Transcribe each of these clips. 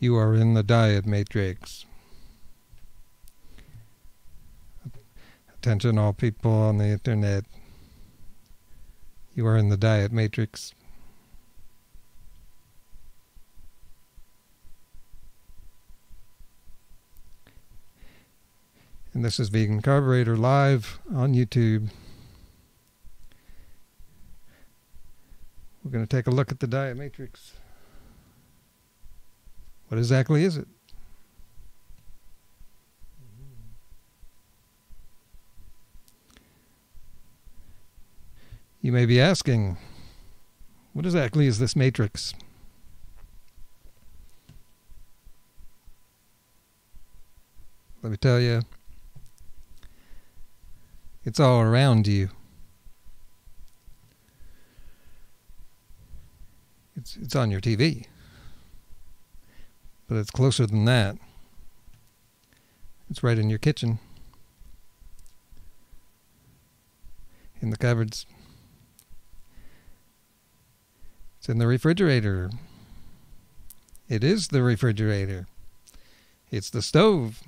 You are in the diet matrix. Attention all people on the internet. You are in the diet matrix. And this is Vegan Carboraider live on YouTube. We're going to take a look at the diet matrix. What exactly is it? You may be asking, what exactly is this matrix? Let me tell you, it's all around you. It's on your TV. But it's closer than that. It's right in your kitchen. In the cupboards. It's in the refrigerator. It is the refrigerator. It's the stove.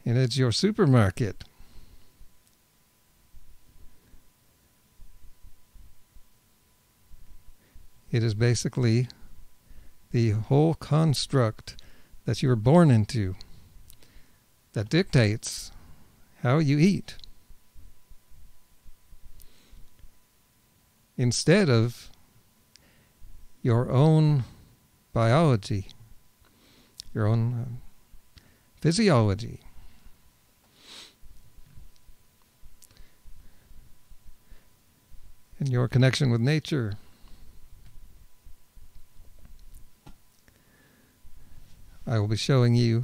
And it's your supermarket. It is basically the whole construct that you were born into that dictates how you eat. Instead of your own biology, your own physiology. And your connection with nature. I will be showing you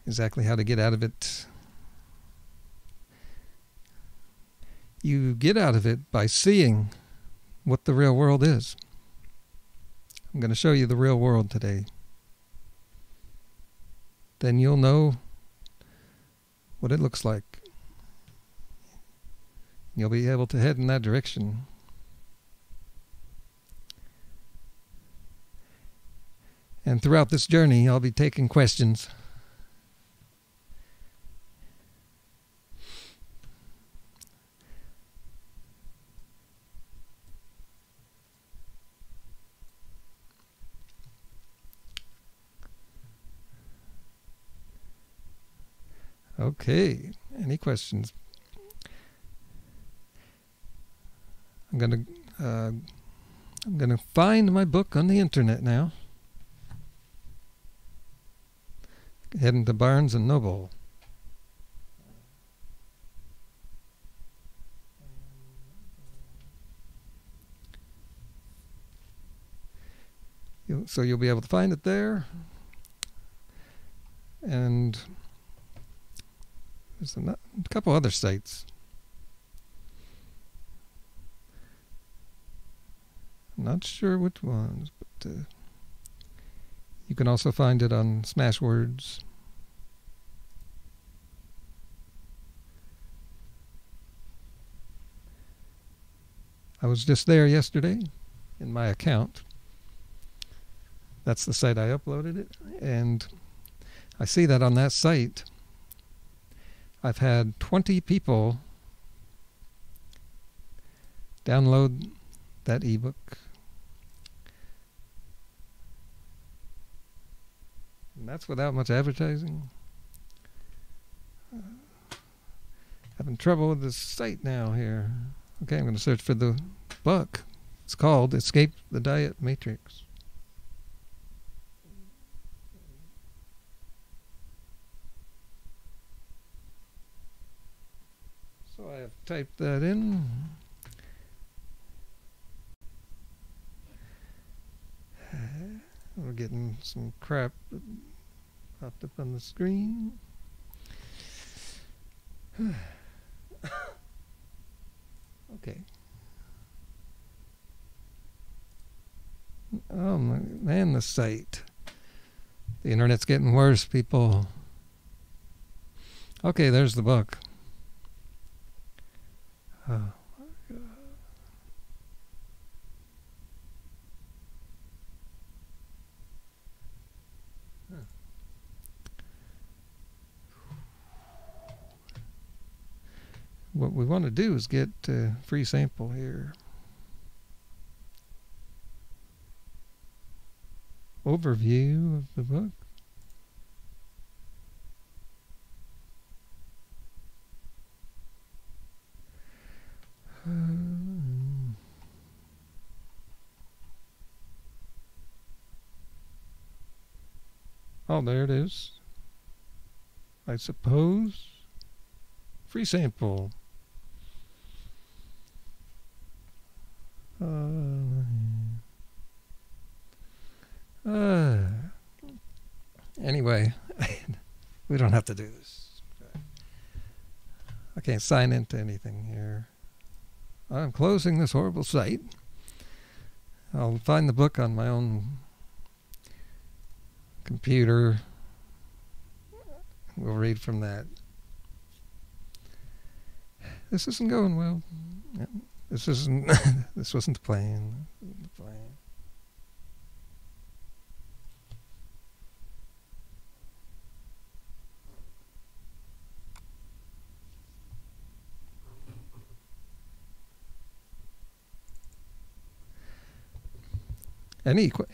exactly how to get out of it. You get out of it by seeing what the real world is. I'm going to show you the real world today. Then you'll know what it looks like. You'll be able to head in that direction. And throughout this journey, I'll be taking questions. Okay, any questions? I'm gonna find my book on the internet now. Heading to Barnes and Noble. So you'll be able to find it there. And there's a couple other sites. I'm not sure which ones, but you can also find it on Smashwords. I was just there yesterday in my account. That's the site I uploaded it. And I see that on that site, I've had 20 people download that ebook. And that's without much advertising. Having trouble with this site now here. Okay, I'm going to search for the book. It's called Escape the Diet Matrix. So I have typed that in. We're getting some crap that popped up on the screen. Okay. Oh my man, the site. The internet's getting worse, people. Okay, there's the book. Oh, my God. Huh. What we want to do is get a free sample here. Overview of the book. Oh, there it is. I suppose. Free sample. Anyway, we don't have to do this. I can't sign into anything here. I'm closing this horrible site. I'll find the book on my own computer. We'll read from that. This isn't going well. This isn't. This wasn't the plan.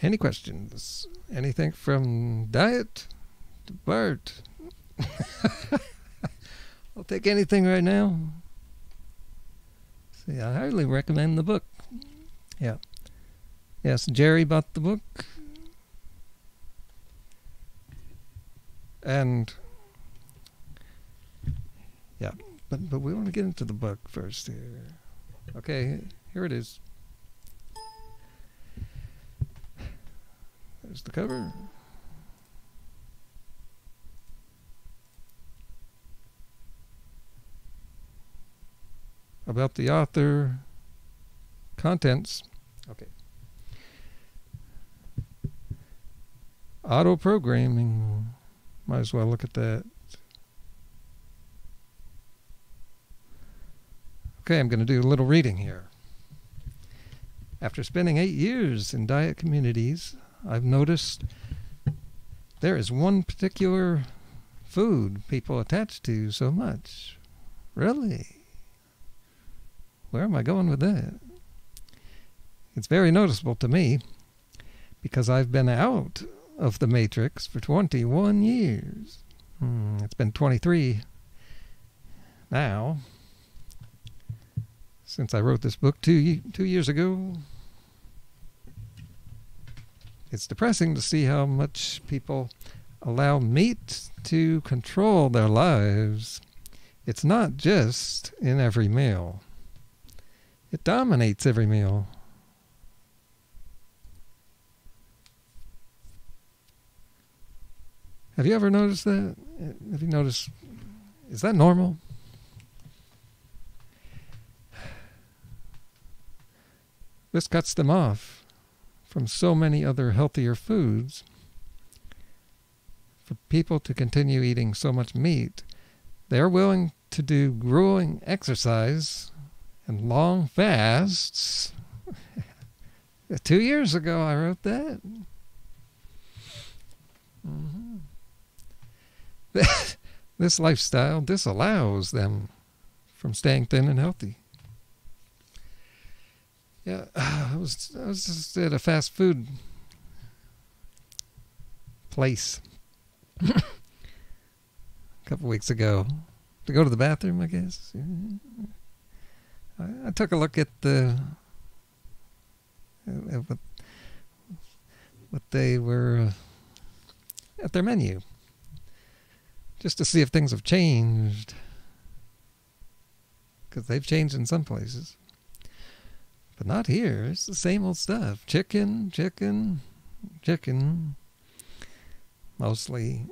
Any questions? Anything from Diet to Bart? I'll take anything right now. See, I highly recommend the book. Yeah. Yes, Jerry bought the book. And yeah, but we want to get into the book first here. Okay, here it is. There's the cover. About the author, contents. Okay. Auto programming. Might as well look at that. Okay, I'm going to do a little reading here. After spending 8 years in diet communities, I've noticed there is one particular food people attach to so much. Really? Where am I going with that? It's very noticeable to me because I've been out of the matrix for 21 years. It's been 23 now since I wrote this book 2 years ago. It's depressing to see how much people allow meat to control their lives. It's not just in every meal. It dominates every meal. Have you ever noticed that? Have you noticed, is that normal? This cuts them off from so many other healthier foods. For people to continue eating so much meat, they're willing to do grueling exercise and long fasts. 2 years ago I wrote that. This lifestyle disallows them from staying thin and healthy. Yeah, I was just at a fast food place a couple weeks ago to go to the bathroom, I guess. I took a look at what they were at their menu, just to see if things have changed, because they've changed in some places, but not here. It's the same old stuff: chicken, mostly.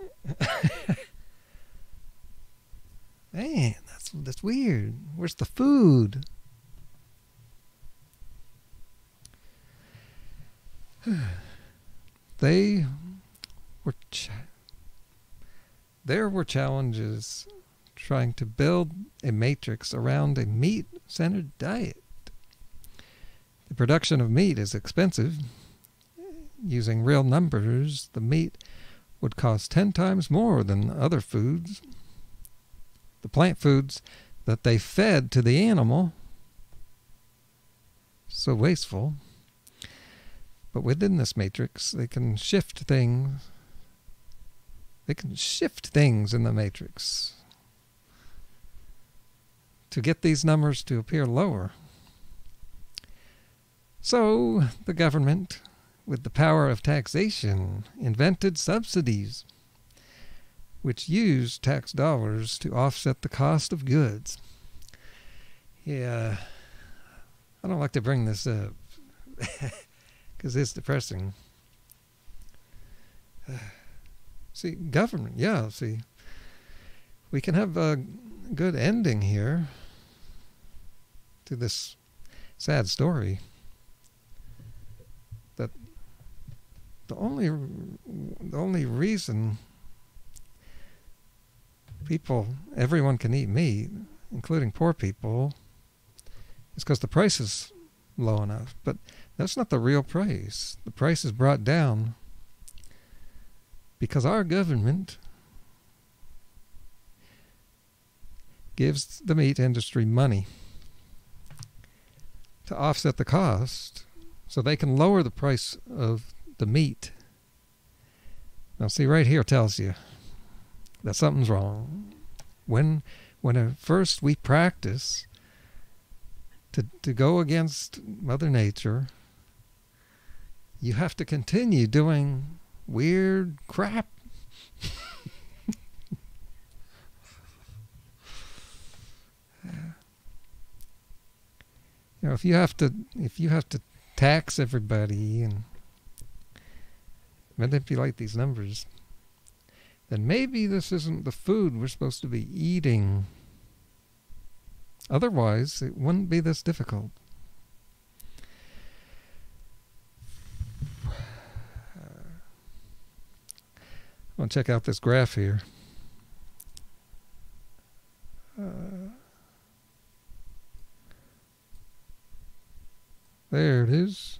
Man, that's weird. Where's the food? They there were challenges trying to build a matrix around a meat-centered diet. The production of meat is expensive. Using real numbers, the meat would cost 10 times more than other foods. The plant foods that they fed to the animal, so wasteful. But within this matrix, they can shift things. They can shift things in the matrix to get these numbers to appear lower. So the government, with the power of taxation, invented subsidies, which used tax dollars to offset the cost of goods. Yeah, I don't like to bring this up because it's depressing. See, government, see, we can have a good ending here to this sad story. That the only reason everyone can eat meat, including poor people, is because the price is low enough. But that's not the real price. The price is brought down because our government gives the meat industry money to offset the cost so they can lower the price of the meat. Now see, right here tells you that something's wrong. When at first we practice to go against Mother Nature, you have to continue doing weird crap. If you have to tax everybody and manipulate these numbers, then maybe this isn't the food we're supposed to be eating. Otherwise, it wouldn't be this difficult. I want to check out this graph here. There it is.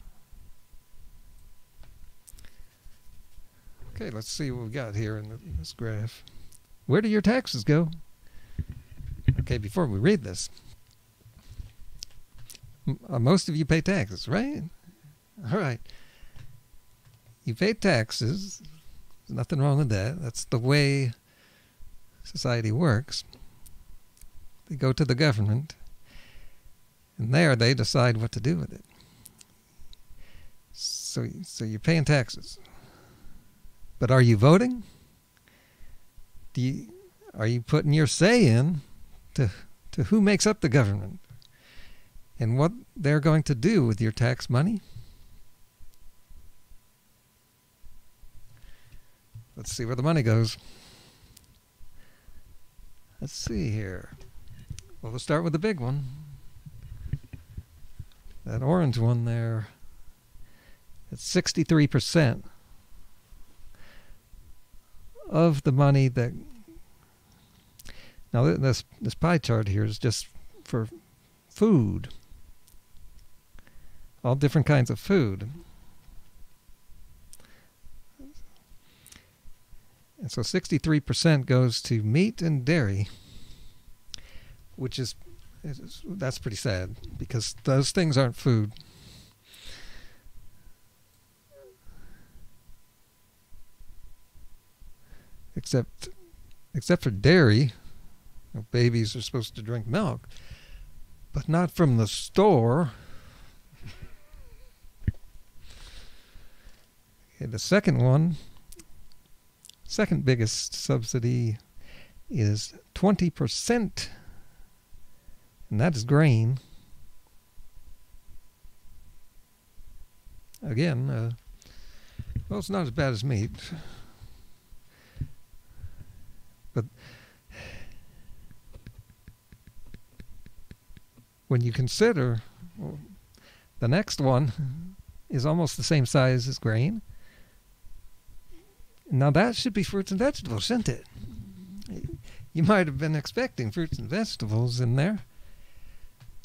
Okay, let's see what we got here in this graph. Where do your taxes go? Okay, before we read this, most of you pay taxes, right? All right. You pay taxes. There's nothing wrong with that. That's the way society works. They go to the government, and there they decide what to do with it. So you're paying taxes. But are you voting? Are you putting your say in to who makes up the government and what they're going to do with your tax money? Let's see where the money goes. Let's see here. Well, we'll start with the big one. That orange one there. It's 63% of the money that... Now this pie chart here is just for food. All different kinds of food. And so 63% goes to meat and dairy, that's pretty sad because those things aren't food. Except for dairy. Babies are supposed to drink milk, but not from the store. Okay, the second biggest subsidy is 20%, and that is grain. Again, well, it's not as bad as meat, but when you consider the next one is almost the same size as grain, Now that should be fruits and vegetables, shouldn't it? You might have been expecting fruits and vegetables in there.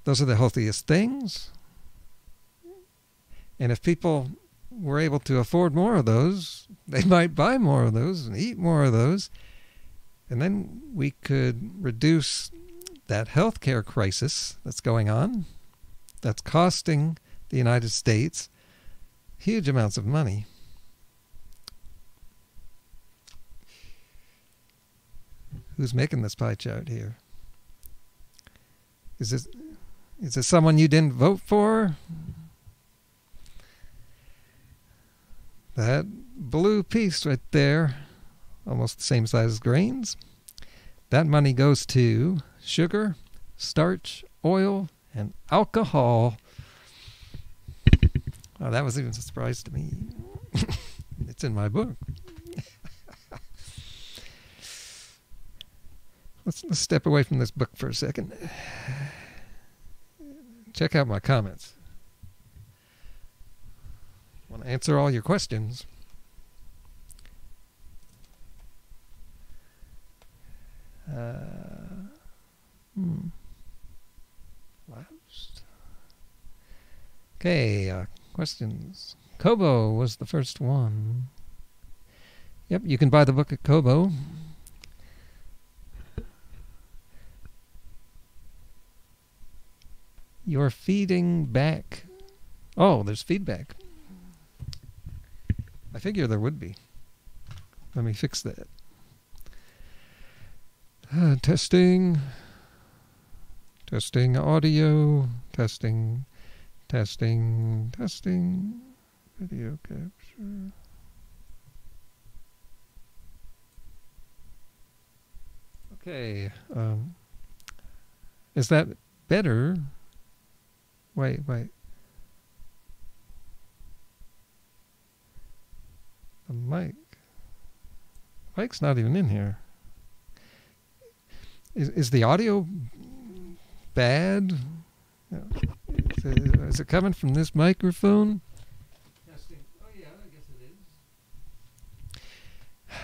Those are the healthiest things. And if people were able to afford more of those, they might buy more of those and eat more of those. And then we could reduce that healthcare crisis that's going on, that's costing the United States huge amounts of money. Who's making this pie chart here? Is this someone you didn't vote for? That blue piece right there, almost the same size as grains, that money goes to sugar, starch, oil, and alcohol. Oh, that was even a surprise to me. It's in my book. Let's step away from this book for a second. Check out my comments. I want to answer all your questions. Last. Okay, questions. Kobo was the first one. Yep, you can buy the book at Kobo. You're feeding back. Oh, there's feedback. I figure there would be. Let me fix that. Testing. Testing audio. Testing. Testing. Testing. Video capture. Okay. Is that better? Wait. The mic's not even in here. Is the audio bad? Is it coming from this microphone? Testing. Oh yeah, I guess it is.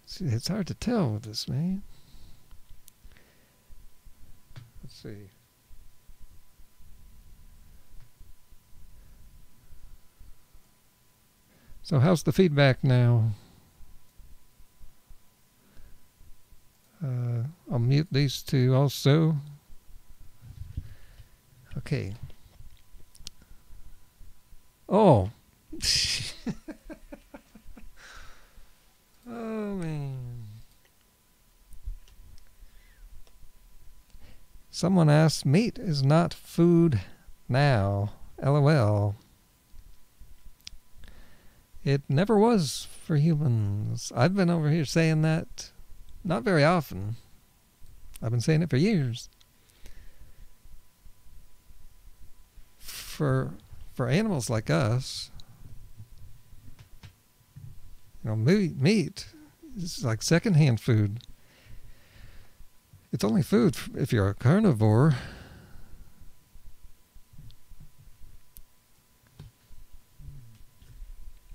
See, it's hard to tell with this, man. Let's see. So how's the feedback now? I'll mute these two also. Okay. Oh. Oh, man. Someone asked, meat is not food now. LOL. It never was for humans. I've been over here saying that not very often. I've been saying it for years. For animals like us, meat is like secondhand food. It's only food if you're a carnivore.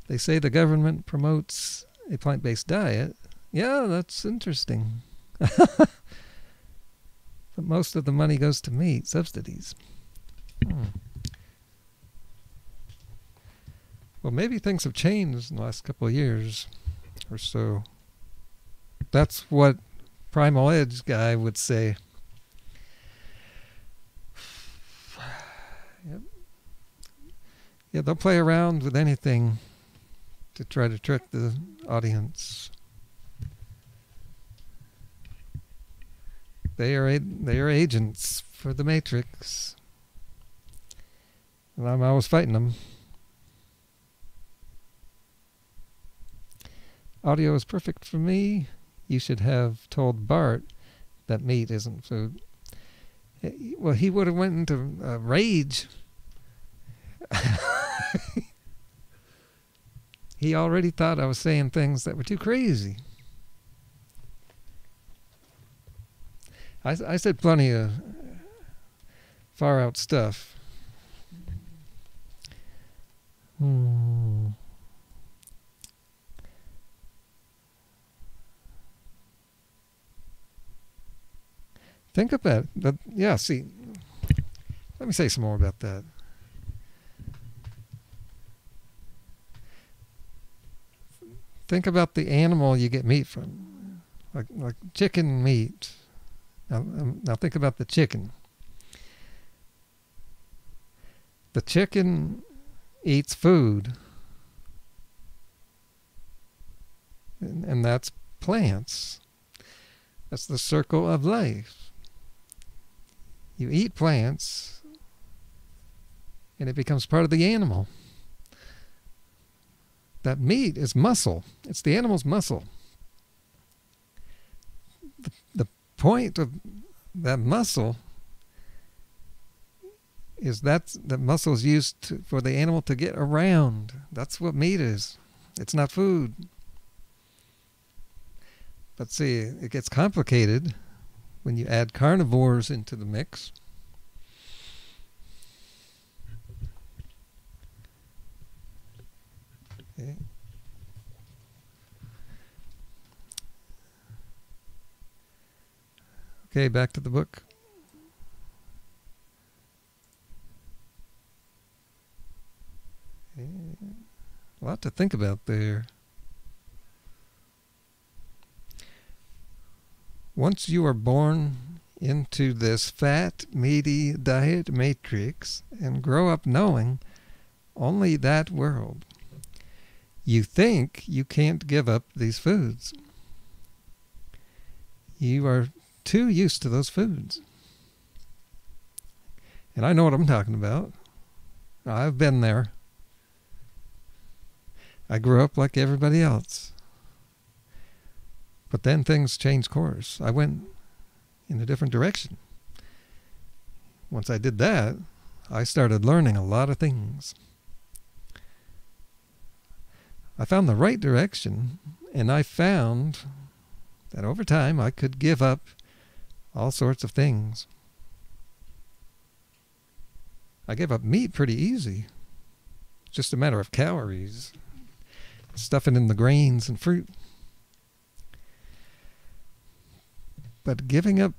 They say the government promotes a plant-based diet. Yeah, that's interesting. But most of the money goes to meat subsidies. Well, maybe things have changed in the last couple of years or so. That's what Primal Edge guy would say. Yep. Yeah, they'll play around with anything to try to trick the audience. They are agents for the Matrix, and I'm always fighting them. Audio is perfect for me. You should have told Bart that meat isn't food. Well, he would have went into rage. He already thought I was saying things that were too crazy. I said plenty of far out stuff. Think about that. Yeah, see, let me say some more about that. Think about the animal you get meat from, like chicken meat. Now think about the chicken. The chicken eats food, and that's plants. That's the circle of life. You eat plants, and it becomes part of the animal. That meat is muscle. It's the animal's muscle. The point of that muscle is that muscle is used for the animal to get around. That's what meat is. It's not food. But see, it gets complicated when you add carnivores into the mix. Okay. Okay, back to the book. Okay. A lot to think about there. Once you are born into this fat, meaty diet matrix and grow up knowing only that world, you think you can't give up these foods. You are too used to those foods. And I know what I'm talking about. I've been there. I grew up like everybody else. But then things changed course. I went in a different direction. Once I did that, I started learning a lot of things. I found the right direction, and I found that over time I could give up all sorts of things. I gave up meat pretty easy. It's just a matter of calories. Stuffing in the grains and fruit. But giving up,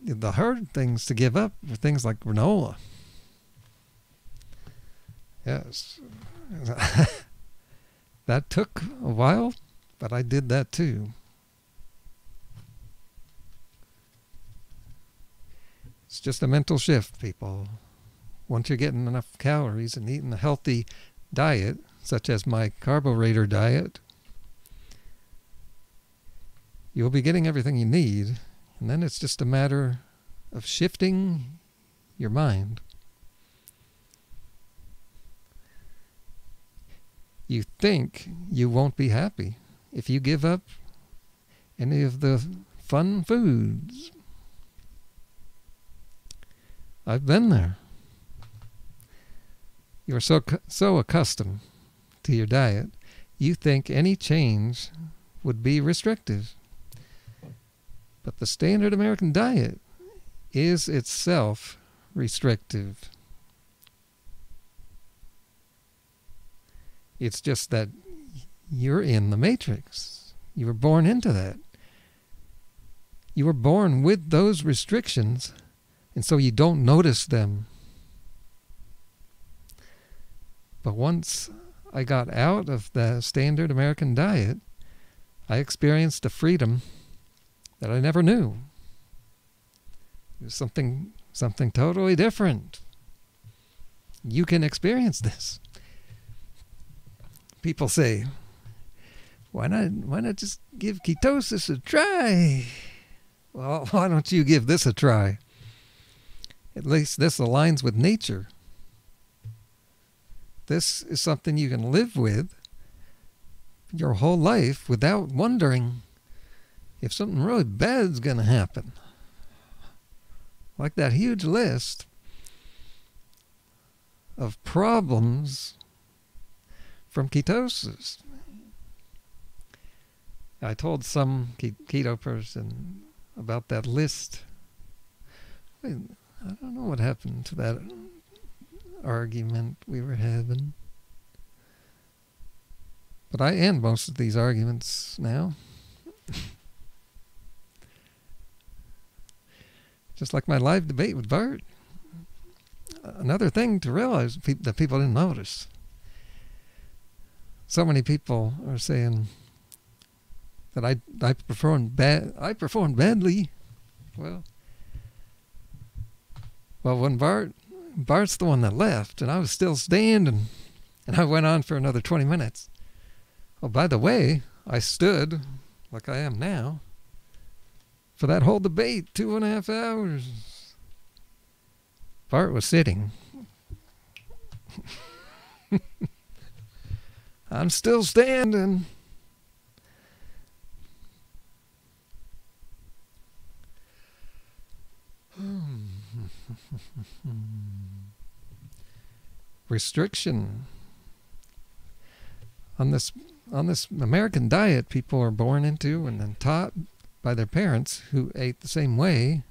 the hard things to give up were things like granola. Yes. That took a while, but I did that too. It's just a mental shift, people. Once you're getting enough calories and eating a healthy diet, such as my Carboraider diet, you'll be getting everything you need, and then it's just a matter of shifting your mind. You think you won't be happy if you give up any of the fun foods. I've been there. You're so accustomed to your diet, you think any change would be restrictive. But the standard American diet is itself restrictive. It's just that you're in the matrix. You were born into that. You were born with those restrictions, and so you don't notice them. But once I got out of the standard American diet, I experienced a freedom that I never knew. It was something totally different. You can experience this. People say, why not just give ketosis a try? Well, why don't you give this a try? At least this aligns with nature. This is something you can live with your whole life without wondering if something really bad's going to happen. Like that huge list of problems from ketosis. I told some keto person about that list. I don't know what happened to that argument we were having. But I end most of these arguments now. Just like my live debate with Bart. Another thing to realize that people didn't notice. So many people are saying that I performed badly. Well, when Bart's the one that left, and I was still standing, and I went on for another 20 minutes. Oh, by the way, I stood like I am now for that whole debate, 2.5 hours. Bart was sitting. I'm still standing. Restriction on this American diet people are born into and then taught by their parents who ate the same way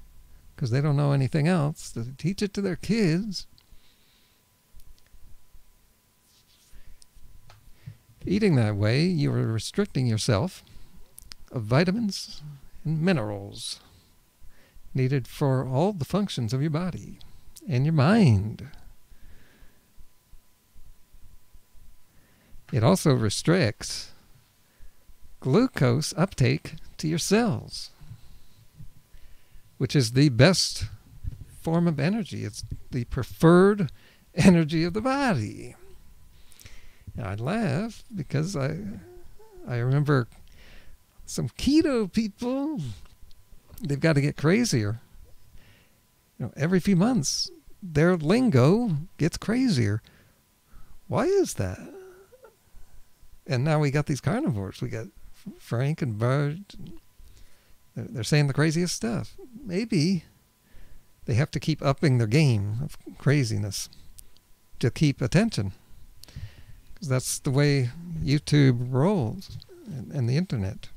because they don't know anything else. They teach it to their kids. Eating that way, you are restricting yourself of vitamins and minerals needed for all the functions of your body and your mind. It also restricts glucose uptake to your cells, which is the best form of energy. It's the preferred energy of the body. I laugh because I remember some keto people, they've got to get crazier. Every few months, their lingo gets crazier. Why is that? And now we got these carnivores. We got Frank and Bert. They're saying the craziest stuff. Maybe they have to keep upping their game of craziness to keep attention. Because that's the way YouTube rolls and the internet.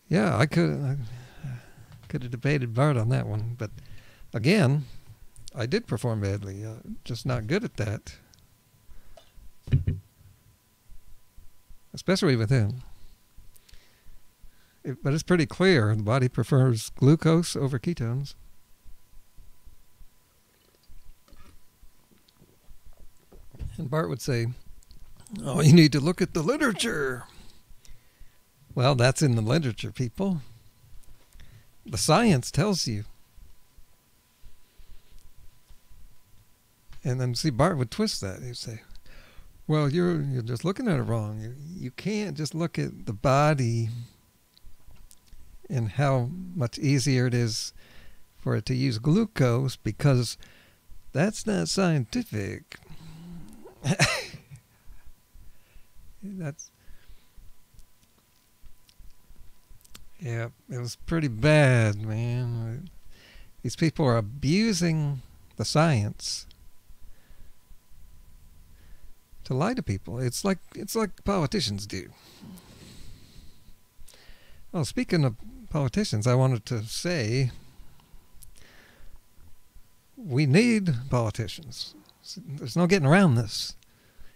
Yeah, I could have debated Bart on that one, but again, I did perform badly. Just not good at that, especially with him. But it's pretty clear the body prefers glucose over ketones. And Bart would say, "Oh, you need to look at the literature." Well, that's in the literature, people. The science tells you. And then, see, Bart would twist that. He'd say, well, you're just looking at it wrong. You can't just look at the body and how much easier it is for it to use glucose because that's not scientific. Yeah, it was pretty bad, man. These people are abusing the science to lie to people. It's like politicians do. Well, speaking of politicians, I wanted to say we need politicians. There's no getting around this.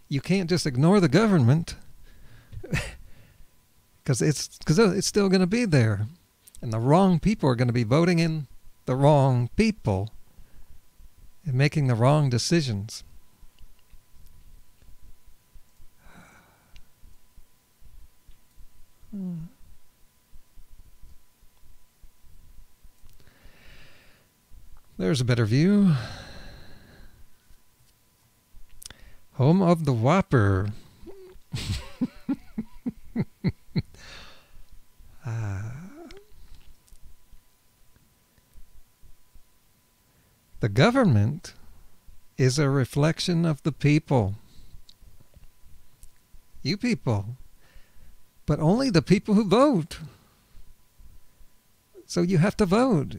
You can't just ignore the government because it's still going to be there, and the wrong people are going to be voting in the wrong people and making the wrong decisions. There's a better view. Home of the Whopper. The government is a reflection of the people. You people. But only the people who vote. So you have to vote.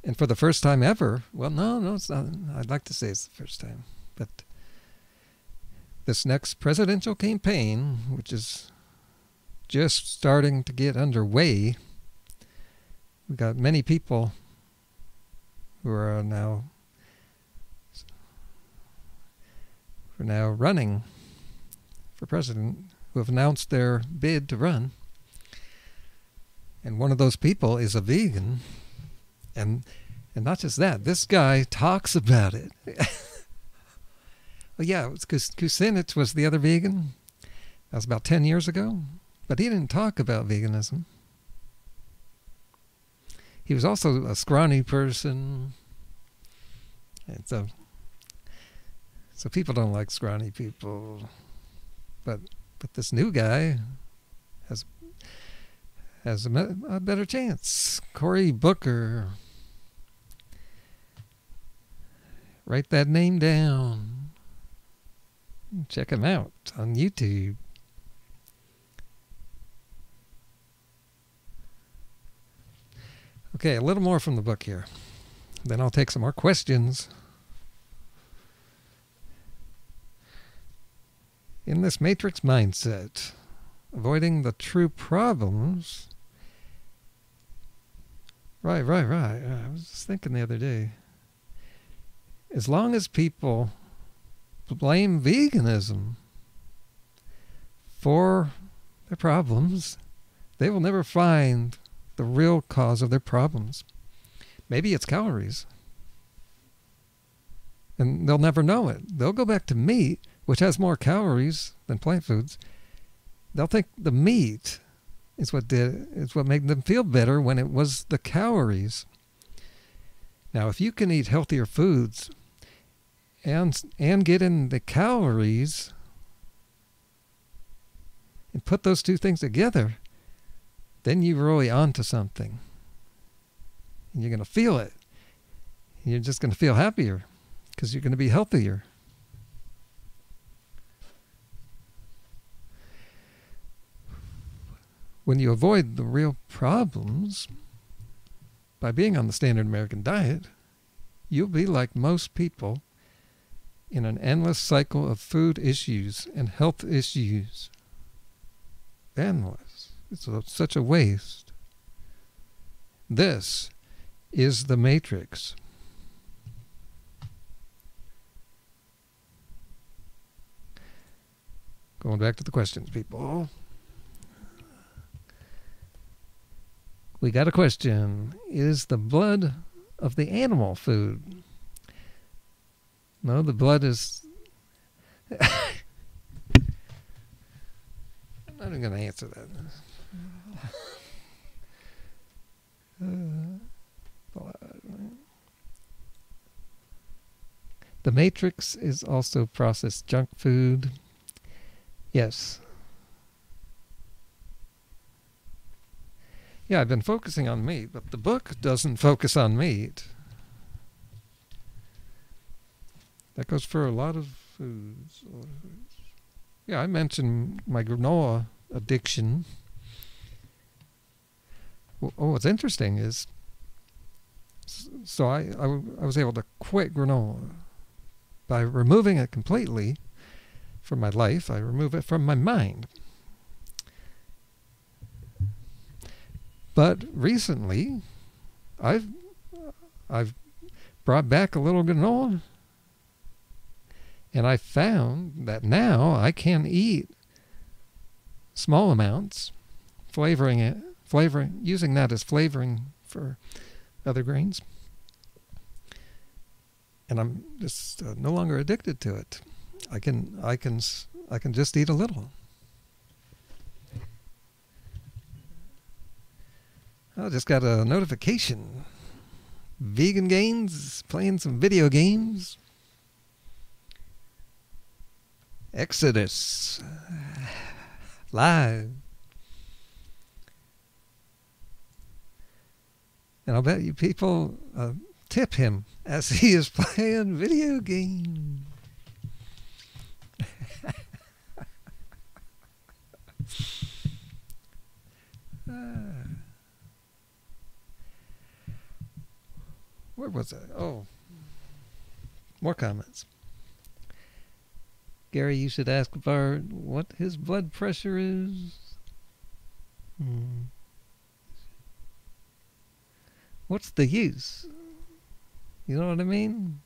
And for the first time ever, well, no, it's not. I'd like to say it's the first time. But this next presidential campaign, which is just starting to get underway, we got many people who are now running for president, who have announced their bid to run. And one of those people is a vegan. And not just that, this guy talks about it. Well, yeah, it was Kucinich was the other vegan. That was about 10 years ago. But he didn't talk about veganism. He was also a scrawny person. And so people don't like scrawny people. But this new guy has a better chance. Cory Booker. Write that name down. Check him out on YouTube. Okay, a little more from the book here. Then I'll take some more questions. In this matrix mindset, avoiding the true problems. Right. I was just thinking the other day. As long as people blame veganism for their problems, they will never find the real cause of their problems. Maybe it's calories. And they'll never know it. They'll go back to meat, which has more calories than plant foods. They'll think the meat is what made them feel better when it was the calories. Now, if you can eat healthier foods and get in the calories and put those two things together, then you're really onto something. And you're going to feel it. You're just going to feel happier because you're going to be healthier. When you avoid the real problems by being on the standard American diet, you'll be like most people in an endless cycle of food issues and health issues. Endless. It's such a waste. This is the matrix. Going back to the questions, people. We got a question. Is the blood of the animal food? No, the blood is... I'm not even going to answer that. The matrix is also processed junk food. Yes. Yeah, I've been focusing on meat, but the book doesn't focus on meat. That goes for a lot of foods. Yeah, I mentioned my granola addiction. What's interesting is, so I was able to quit granola by removing it completely from my life. I remove it from my mind. But recently, I've brought back a little granola, and I found that now I can eat small amounts, using that as flavoring for other grains, and I'm just no longer addicted to it. I can just eat a little. I just got a notification. Vegan Gains playing some video games. Exodus live. And I'll bet you people tip him as he is playing video games. Where was I? Oh, more comments. Gary, you should ask Bart what his blood pressure is. What's the use? You know what I mean?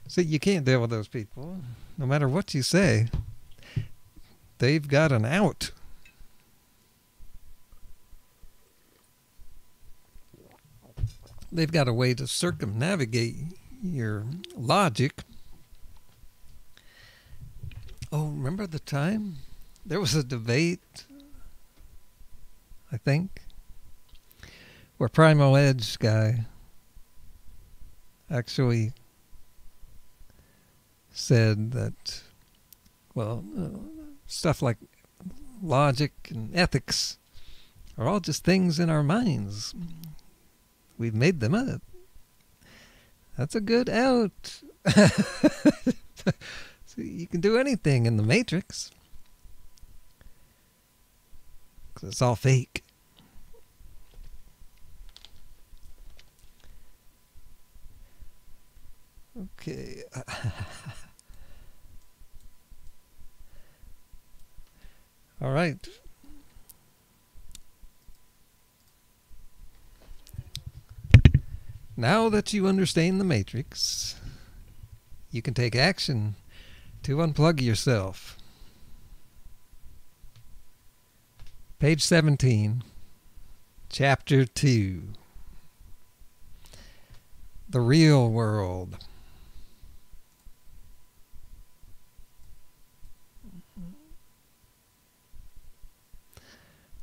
See, you can't deal with those people. No matter what you say, they've got an out. They've got a way to circumnavigate your logic. Oh, remember the time? There was a debate, I think, where Primal Edge guy actually said that, well, stuff like logic and ethics are all just things in our minds. We've made them up. That's a good out. So you can do anything in the Matrix, 'cause it's all fake. Okay. All right. Now that you understand the Matrix, you can take action to unplug yourself. Page 17, Chapter 2. The Real World.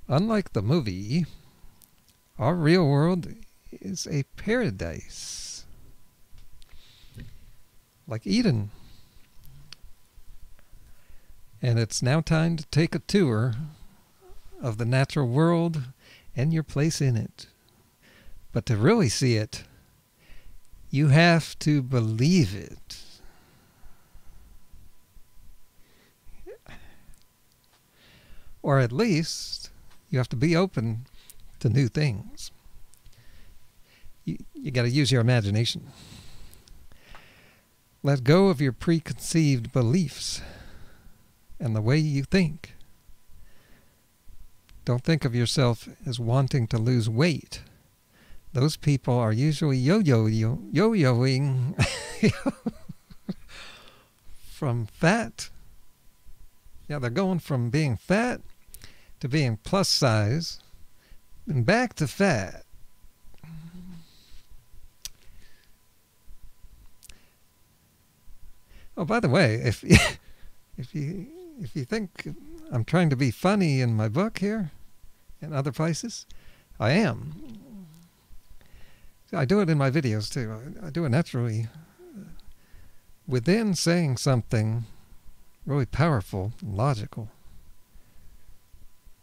Unlike the movie, our real world is a paradise, like Eden. And it's now time to take a tour of the natural world and your place in it. But to really see it, you have to believe it. Or at least you have to be open to new things. You got to use your imagination. Let go of your preconceived beliefs and the way you think. Don't think of yourself as wanting to lose weight. Those people are usually yo-yoing from fat. Yeah, they're going from being fat to being plus size and back to fat. Oh, by the way, if you think I'm trying to be funny in my book here and other places, I am. I do it in my videos too. I do it naturally. Within saying something really powerful and logical,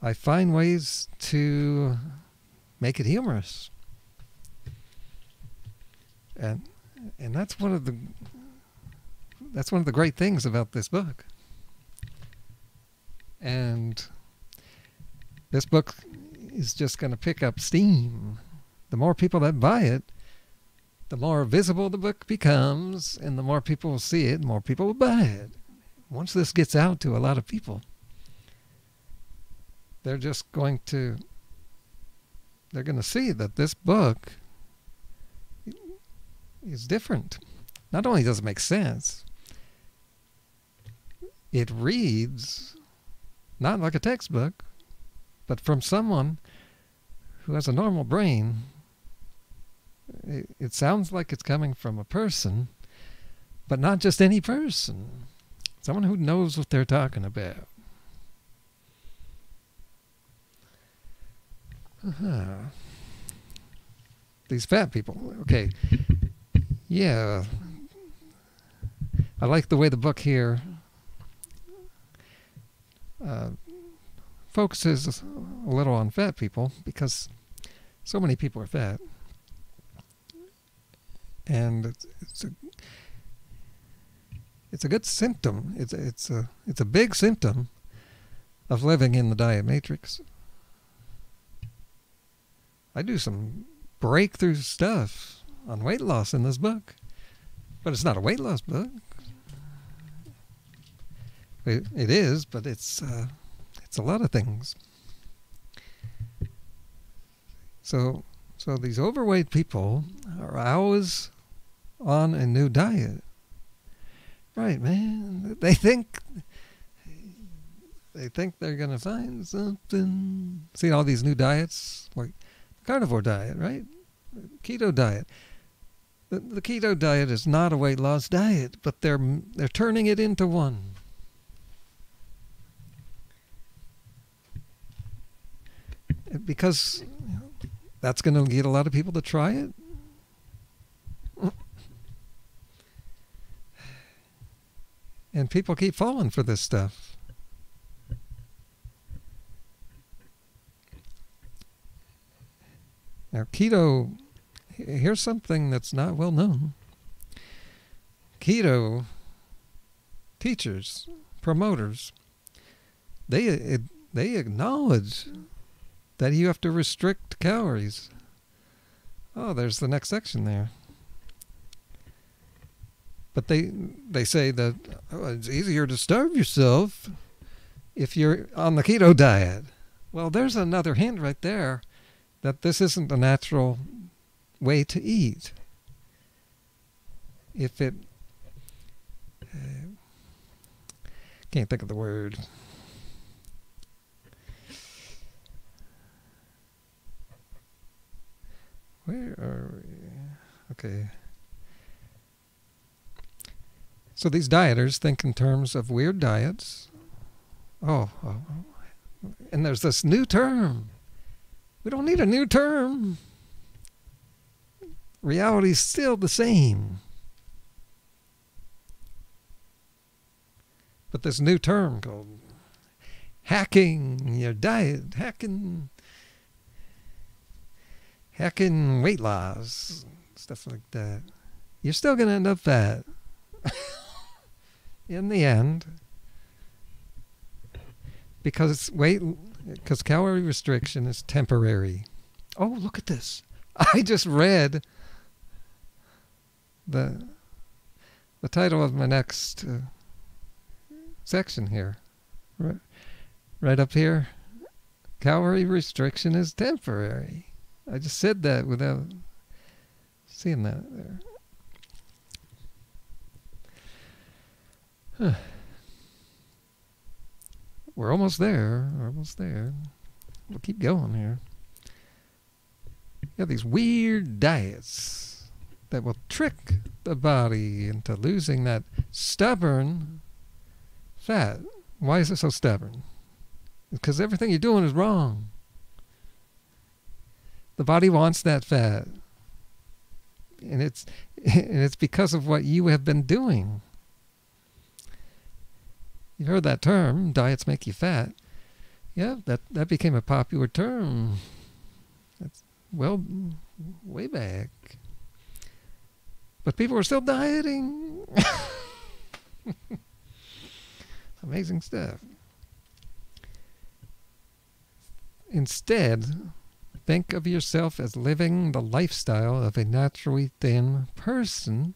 I find ways to make it humorous. And that's one of the great things about this book. And this book is just going to pick up steam. The more people that buy it, the more visible the book becomes, and the more people will see it, the more people will buy it. Once this gets out to a lot of people, they're going to see that this book is different. Not only does it make sense, it reads not like a textbook, but from someone who has a normal brain. It sounds like it's coming from a person, but not just any person. Someone who knows what they're talking about. These fat people. Okay. Yeah. I like the way the book here focuses a little on fat people, because so many people are fat. And it's a good symptom. It's a big symptom of living in the diet matrix. I do some breakthrough stuff on weight loss in this book, but it's not a weight loss book. It is, but it's a lot of things. So these overweight people are always on a new diet. Right, man. They think they're going to find something. See all these new diets, like carnivore diet, right? Keto diet. The keto diet is not a weight loss diet, but they're turning it into one. Because that's going to get a lot of people to try it. And people keep falling for this stuff. Now, keto, here's something that's not well known. Keto teachers, promoters, they acknowledge that you have to restrict calories. Oh, there's the next section there. But they say that it's easier to starve yourself if you're on the keto diet. Well, there's another hint right there that this isn't a natural way to eat. If it... can't think of the word. Where are we? Okay. So these dieters think in terms of weird diets. Oh. And there's this new term. We don't need a new term. Reality's still the same. But this new term called hacking your diet, hacking weight loss, stuff like that. You're still going to end up fat. In the end, because calorie restriction is temporary. Oh, look at this. I just read the title of my next section here. Right up here. Calorie restriction is temporary. I just said that without seeing that there. Huh. We're almost there. We'll keep going here. You have these weird diets that will trick the body into losing that stubborn fat. Why is it so stubborn? Because everything you're doing is wrong. The body wants that fat. And it's because of what you have been doing. You heard that term, diets make you fat. Yeah, that became a popular term. That's, well, way back. But people are still dieting. Amazing stuff. Instead, think of yourself as living the lifestyle of a naturally thin person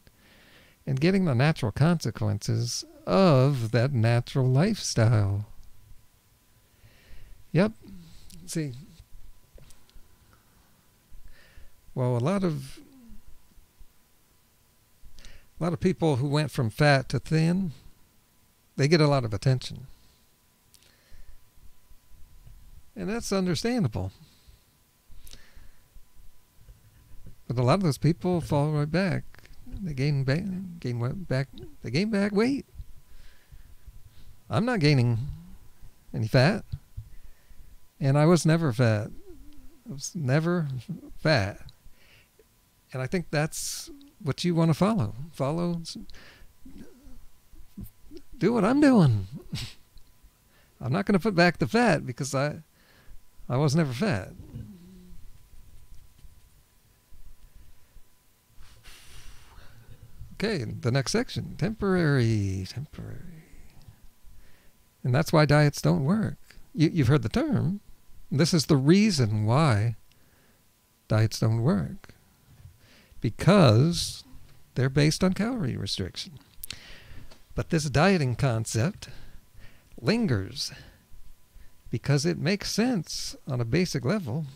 and getting the natural consequences of that natural lifestyle. Yep. See, well, a lot of people who went from fat to thin, they get a lot of attention. And that's understandable. But a lot of those people fall right back. They gain back weight. I'm not gaining any fat. And I was never fat. I was never fat. And I think that's what you want to follow. Do what I'm doing. I'm not going to put back the fat because I was never fat. Okay, the next section, temporary. And that's why diets don't work. You've heard the term. This is the reason why diets don't work. Because they're based on calorie restriction. But this dieting concept lingers because it makes sense on a basic level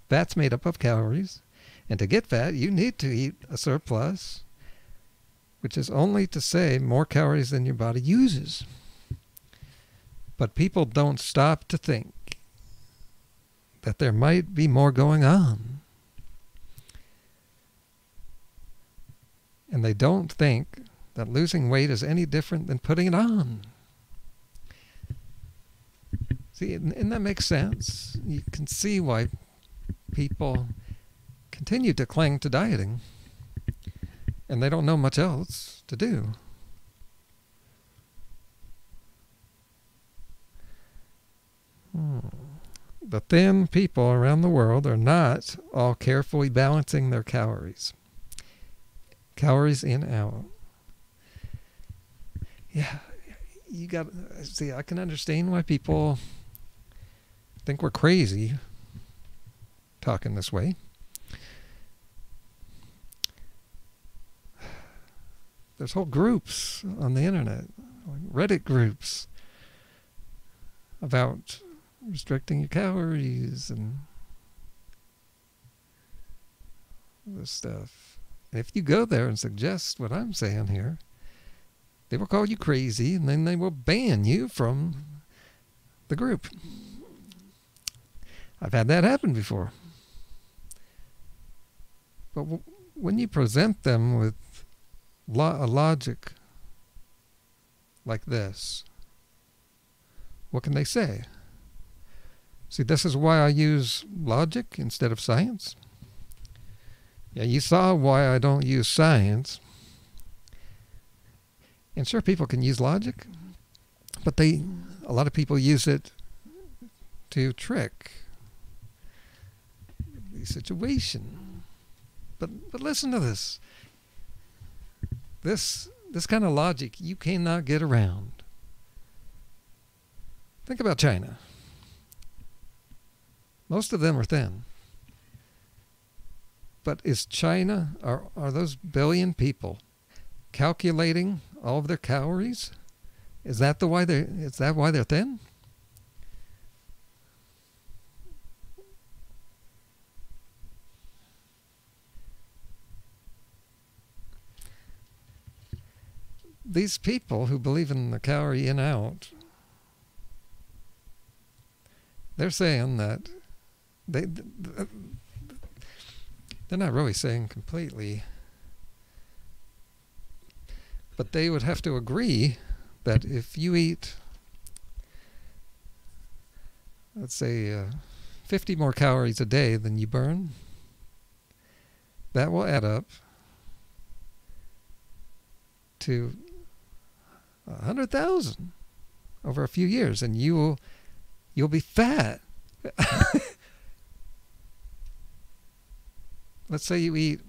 Fat's made up of calories, and to get fat, you need to eat a surplus, which is only to say more calories than your body uses. But people don't stop to think that there might be more going on. And they don't think that losing weight is any different than putting it on. See, and that makes sense. You can see why people continue to cling to dieting, and they don't know much else to do. The thin people around the world are not all carefully balancing their calories. Calories in, out. Yeah, you got, see, I can understand why people think we're crazy talking this way. There's whole groups on the internet, Reddit groups, about restricting your calories and this stuff. And if you go there and suggest what I'm saying here, they will call you crazy, and then they will ban you from the group. I've had that happen before. But when you present them with a logic like this, what can they say? See, this is why I use logic instead of science. Yeah, you saw why I don't use science. And sure, people can use logic, but a lot of people use it to trick the situation. But listen to this. This kind of logic you cannot get around. Think about China. Most of them are thin. But is China, are those billion people calculating all of their calories? Is that why they're thin? These people who believe in the calorie in out, they're saying that they're not really saying completely, but they would have to agree that if you eat, let's say, 50 more calories a day than you burn, that will add up to 100,000 over a few years, and you'll be fat. Let's say you eat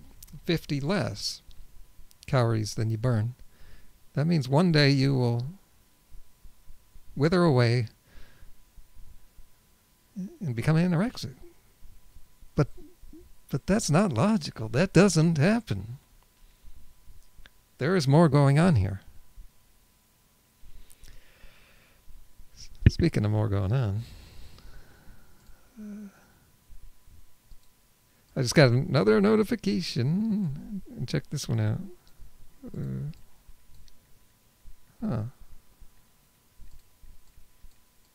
50 less calories than you burn. That means one day you will wither away and become anorexic. But that's not logical. That doesn't happen. There is more going on here. Speaking of more going on, I just got another notification. And check this one out.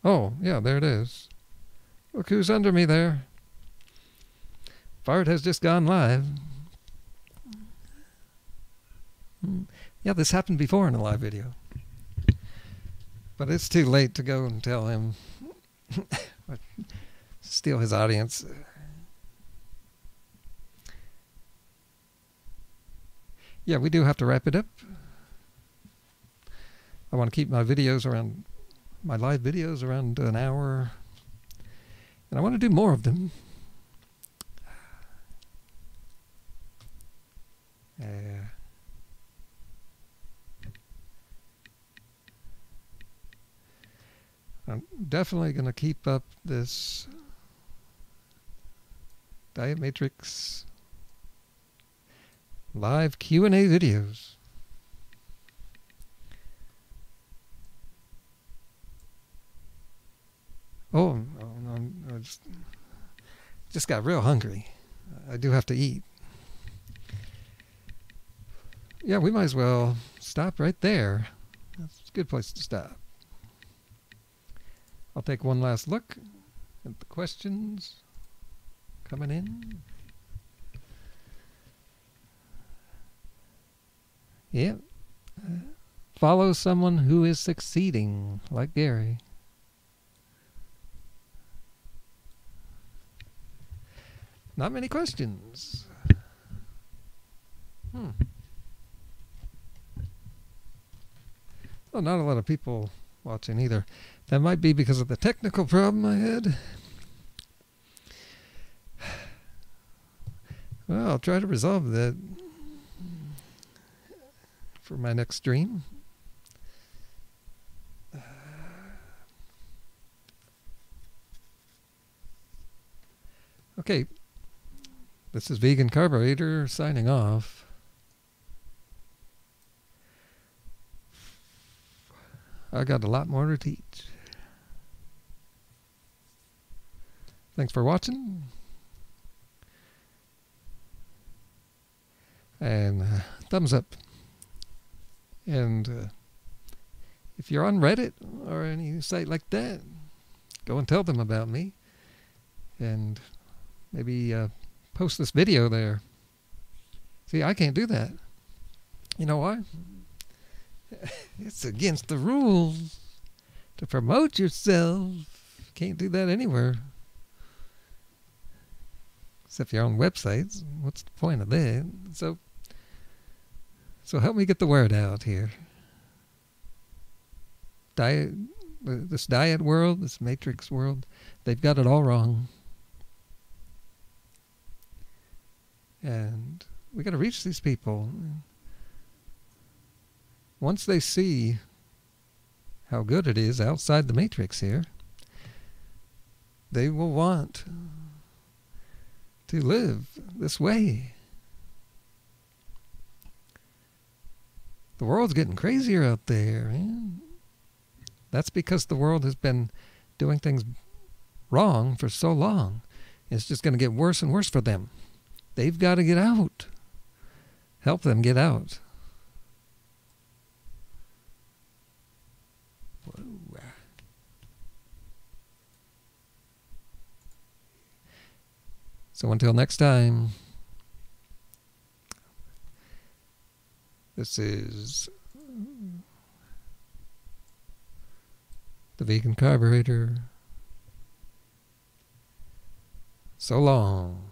Oh, yeah, there it is. Look who's under me there. Fart has just gone live. Yeah, this happened before in a live video. But it's too late to go and tell him, steal his audience. Yeah, we do have to wrap it up. I want to keep my videos around, my live videos around an hour. And I want to do more of them. I'm definitely going to keep up this Diet Matrix live Q&A videos. Just got real hungry. I do have to eat. Yeah, we might as well stop right there. That's a good place to stop. I'll take one last look at the questions coming in. Yeah. Follow someone who is succeeding, like Gary. Not many questions. Well, not a lot of people watching either. That might be because of the technical problem I had. Well, I'll try to resolve that for my next stream. Okay, this is Vegan Carboraider signing off. I got a lot more to teach. Thanks for watching. And thumbs up. And if you're on Reddit or any site like that, go and tell them about me. And maybe post this video there. See, I can't do that. You know why? It's against the rules to promote yourself. Can't do that anywhere. Except your own websites. What's the point of that? So help me get the word out here. This diet world, this matrix world, they've got it all wrong. And we got to reach these people. Once they see how good it is outside the matrix here, they will want to live this way. The world's getting crazier out there, man. That's because the world has been doing things wrong for so long. It's just going to get worse and worse for them. They've got to get out. Help them get out. Whoa. So until next time, this is the Vegan Carboraider. So long.